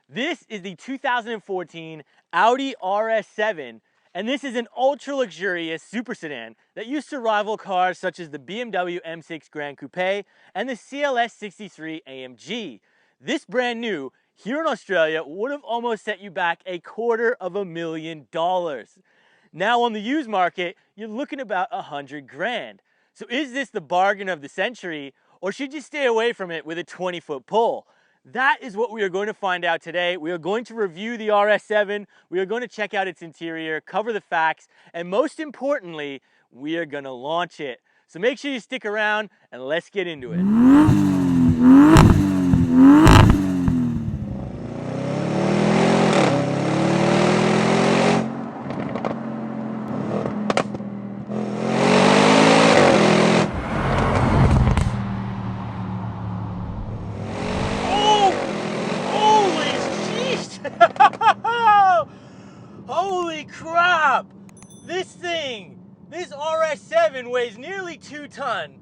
This is the 2014 Audi RS7, and this is an ultra-luxurious super sedan that used to rival cars such as the BMW M6 Gran Coupe and the CLS 63 AMG. This brand new, here in Australia, would have almost set you back $250,000. Now on the used market, you're looking about 100 grand. So is this the bargain of the century, or should you stay away from it with a 20-foot pull? That is what we are going to find out today. We are going to review the RS7, we are going to check out its interior, cover the facts, and most importantly, we are going to launch it. So make sure you stick around and let's get into it. Holy crap! This RS7 weighs nearly 2 tons,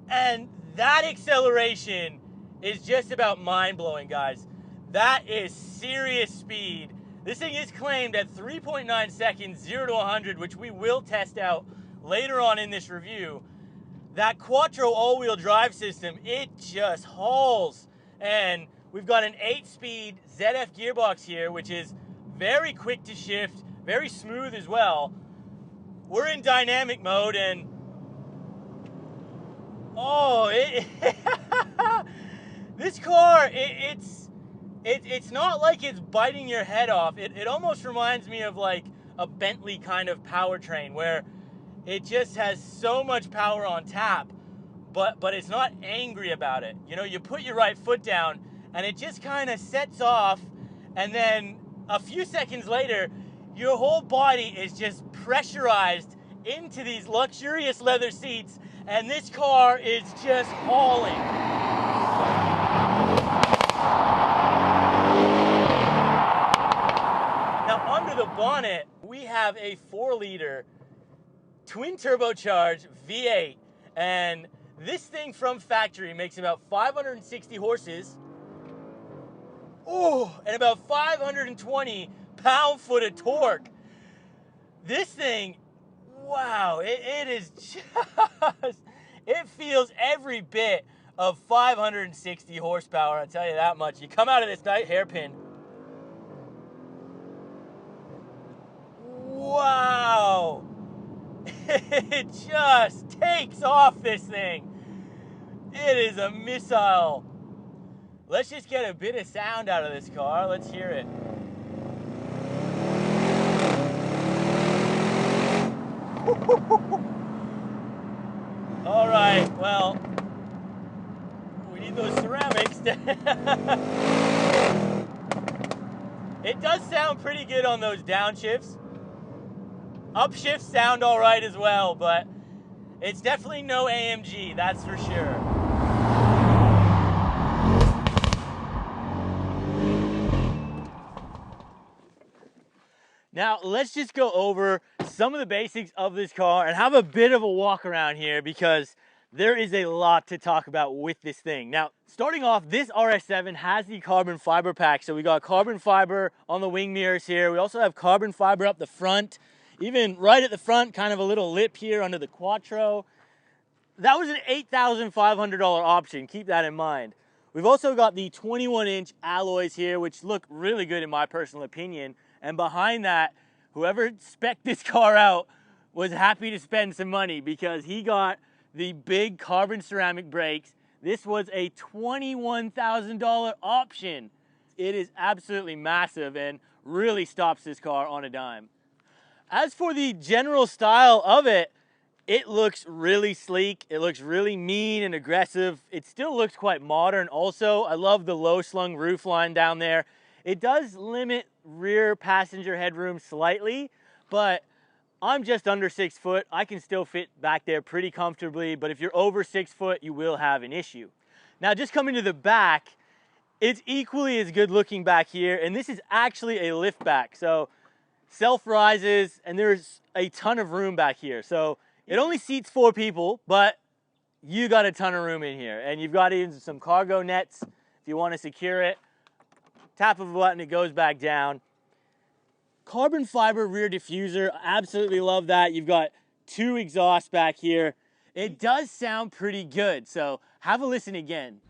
and that acceleration is just about mind-blowing, guys. That is serious speed. This thing is claimed at 3.9 seconds, 0 to 100, which we will test out later on in this review. That Quattro all-wheel drive system, it just hauls. And we've got an 8-speed ZF gearbox here, which is very quick to shift, very smooth as well. We're in dynamic mode, and this car, it's not like it's biting your head off. It almost reminds me of like a Bentley kind of powertrain where it just has so much power on tap, but it's not angry about it. You know, you put your right foot down and it just kind of sets off, and then a few seconds later, your whole body is just pressurized into these luxurious leather seats, and this car is just hauling. Now under the bonnet, we have a 4-liter twin turbocharged V8, and this thing from factory makes about 560 horses, and about 520 pound-foot of torque. This thing, wow, it is just, it feels every bit of 560 horsepower, I'll tell you that much. You come out of this night hairpin. Wow. It just takes off, this thing. It is a missile. Let's just get a bit of sound out of this car. Let's hear it. All right, well, we need those ceramics. It does sound pretty good on those downshifts. Upshifts sound all right as well, but it's definitely no AMG, that's for sure. Now, let's just go over some of the basics of this car and have a bit of a walk around here because there is a lot to talk about with this thing. Now, starting off, this RS7 has the carbon fiber pack. So we got carbon fiber on the wing mirrors here. We also have carbon fiber up the front, even right at the front, kind of a little lip here under the Quattro. That was an $8,500 option, keep that in mind. We've also got the 21-inch alloys here, which look really good in my personal opinion. And behind that, whoever spec'd this car out was happy to spend some money because he got the big carbon ceramic brakes. This was a $21,000 option. It is absolutely massive and really stops this car on a dime. As for the general style of it, it looks really sleek. It looks really mean and aggressive. It still looks quite modern also. I love the low slung roof line down there. It does limit rear passenger headroom slightly, but I'm just under 6 foot. I can still fit back there pretty comfortably, but if you're over 6 foot, you will have an issue. Now, just coming to the back, it's equally as good looking back here, and this is actually a lift back. So self rises, and there's a ton of room back here. So it only seats 4 people, but you got a ton of room in here, and you've got even some cargo nets if you want to secure it. tap of a button, it goes back down. Carbon fiber rear diffuser, absolutely love that. You've got 2 exhausts back here. It does sound pretty good, so have a listen again.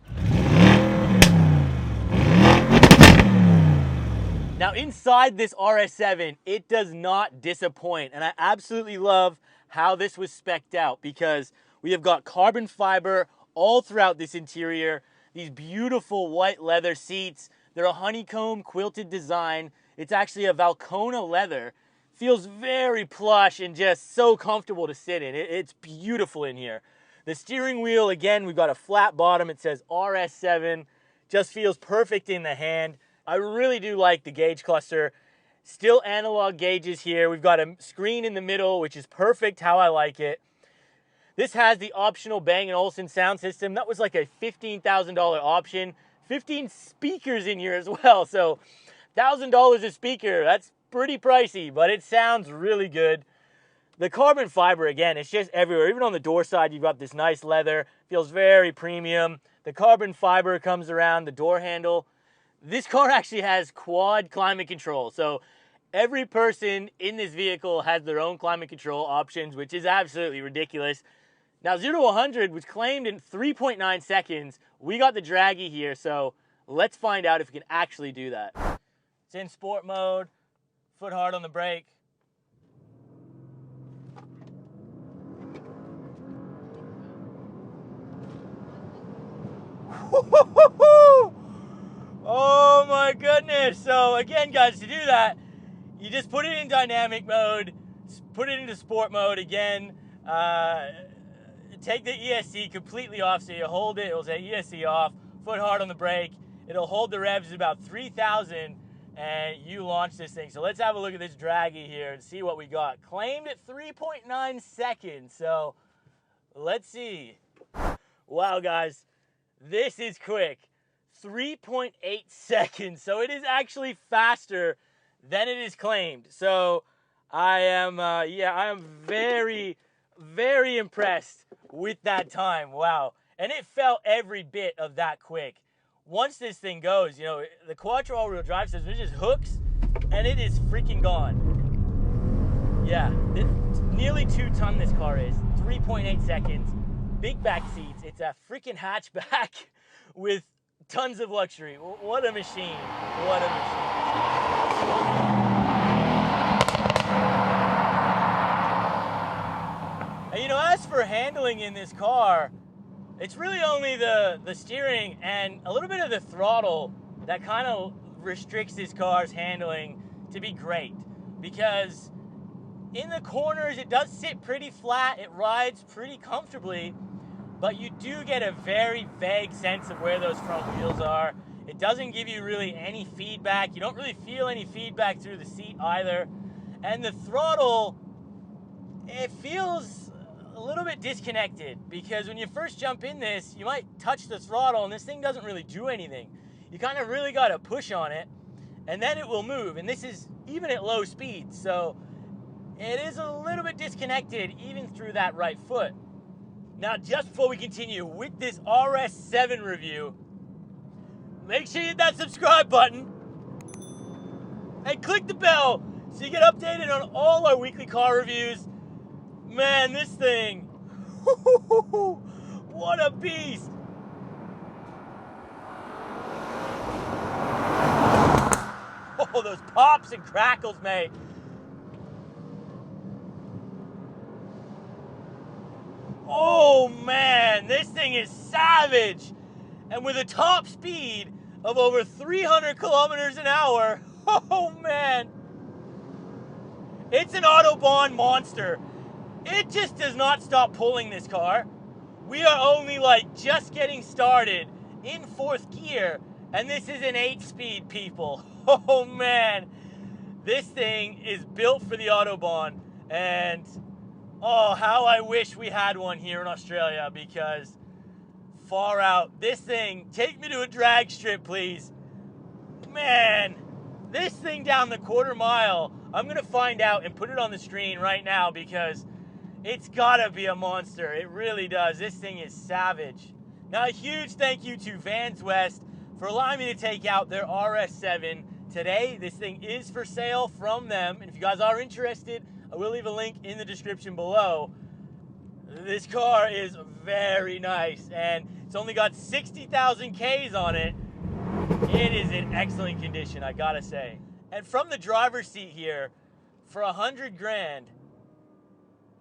Now inside this RS7, it does not disappoint, and I absolutely love how this was spec'd out because we have got carbon fiber all throughout this interior, these beautiful white leather seats. They're a honeycomb quilted design. It's actually a Valcona leather. Feels very plush and just so comfortable to sit in. It's beautiful in here. The steering wheel, again, we've got a flat bottom. It says RS7. Just feels perfect in the hand. I really do like the gauge cluster. Still analog gauges here. We've got a screen in the middle, which is perfect how I like it. This has the optional Bang & Olufsen sound system. That was like a $15,000 option. 15 speakers in here as well. So $1,000 a speaker, that's pretty pricey, but it sounds really good. The carbon fiber, again, it's just everywhere. Even on the door side, you've got this nice leather. Feels very premium. The carbon fiber comes around the door handle. This car actually has quad climate control. So every person in this vehicle has their own climate control options, which is absolutely ridiculous. Now 0 to 100 was claimed in 3.9 seconds. We got the Dragy here, so let's find out if we can actually do that. It's in sport mode, foot hard on the brake. Oh my goodness. So again, guys, to do that, you just put it in dynamic mode, put it into sport mode again, take the ESC completely off, so you hold it, it'll say ESC off, foot hard on the brake, it'll hold the revs at about 3,000, and you launch this thing. So let's have a look at this Dragy here and see what we got. Claimed at 3.9 seconds, so let's see. Wow, guys, this is quick. 3.8 seconds, so it is actually faster than it is claimed. So I am very, very impressed with that time. Wow. And it felt every bit of that quick. Once this thing goes, you know, the Quattro all-wheel drive system, it just hooks and it is freaking gone. Yeah, nearly 2 ton this car is. 3.8 seconds, big back seats. It's a freaking hatchback with tons of luxury. What a machine. What a machine. And you know, as for handling in this car, it's really only the steering and a little bit of the throttle that kind of restricts this car's handling to be great. Because in the corners, it does sit pretty flat. It rides pretty comfortably. But you do get a very vague sense of where those front wheels are. It doesn't give you really any feedback. You don't really feel any feedback through the seat either. And the throttle, it feels a little bit disconnected because when you first jump in this, you might touch the throttle and this thing doesn't really do anything. You kind of really got to push on it and then it will move. And this is even at low speed. So it is a little bit disconnected even through that right foot. Now, just before we continue with this RS7 review, make sure you hit that subscribe button and click the bell so you get updated on all our weekly car reviews. Man, this thing, what a beast. Oh, those pops and crackles, mate. Oh man, this thing is savage. And with a top speed of over 300 kilometers an hour, oh man, it's an Autobahn monster. It just does not stop pulling this car. We are only like just getting started in 4th gear, and this is an 8-speed, people. Oh man, this thing is built for the Autobahn, and oh, how I wish we had one here in Australia, because far out. This thing, take me to a drag strip, please. Man, this thing down the quarter mile, I'm going to find out and put it on the screen right now because it's got to be a monster. It really does. This thing is savage. Now, a huge thank you to Vans West for allowing me to take out their RS7 today. This thing is for sale from them, and if you guys are interested, I will leave a link in the description below. This car is very nice, and it's only got 60,000 Ks on it. It is in excellent condition, I gotta say. And from the driver's seat here, for 100 grand,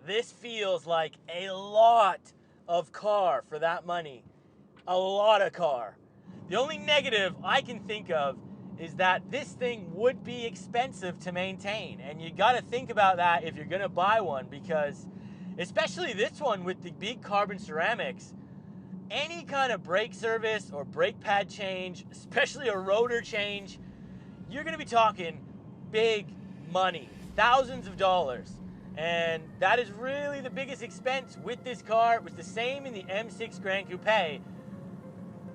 this feels like a lot of car for that money. A lot of car. The only negative I can think of is that this thing would be expensive to maintain. And you gotta think about that if you're gonna buy one, because especially this one with the big carbon ceramics, any kind of brake service or brake pad change, especially a rotor change, you're gonna be talking big money, thousands of dollars. And that is really the biggest expense with this car. It was the same in the M6 Gran Coupe.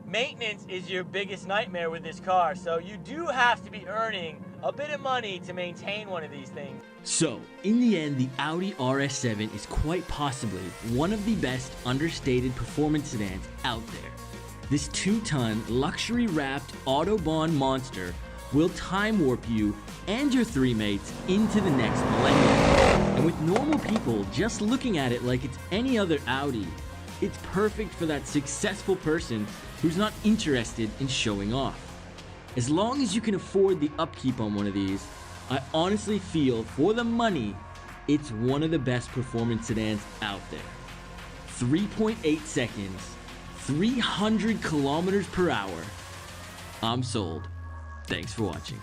Maintenance is your biggest nightmare with this car, so you do have to be earning a bit of money to maintain one of these things. So, in the end, the Audi RS7 is quite possibly one of the best understated performance sedans out there. This 2-ton, luxury-wrapped Autobahn monster will time warp you and your three mates into the next millennium. And with normal people just looking at it like it's any other Audi, it's perfect for that successful person who's not interested in showing off. As long as you can afford the upkeep on one of these, I honestly feel for the money, it's one of the best performance sedans out there. 3.8 seconds, 300 kilometers per hour. I'm sold. Thanks for watching.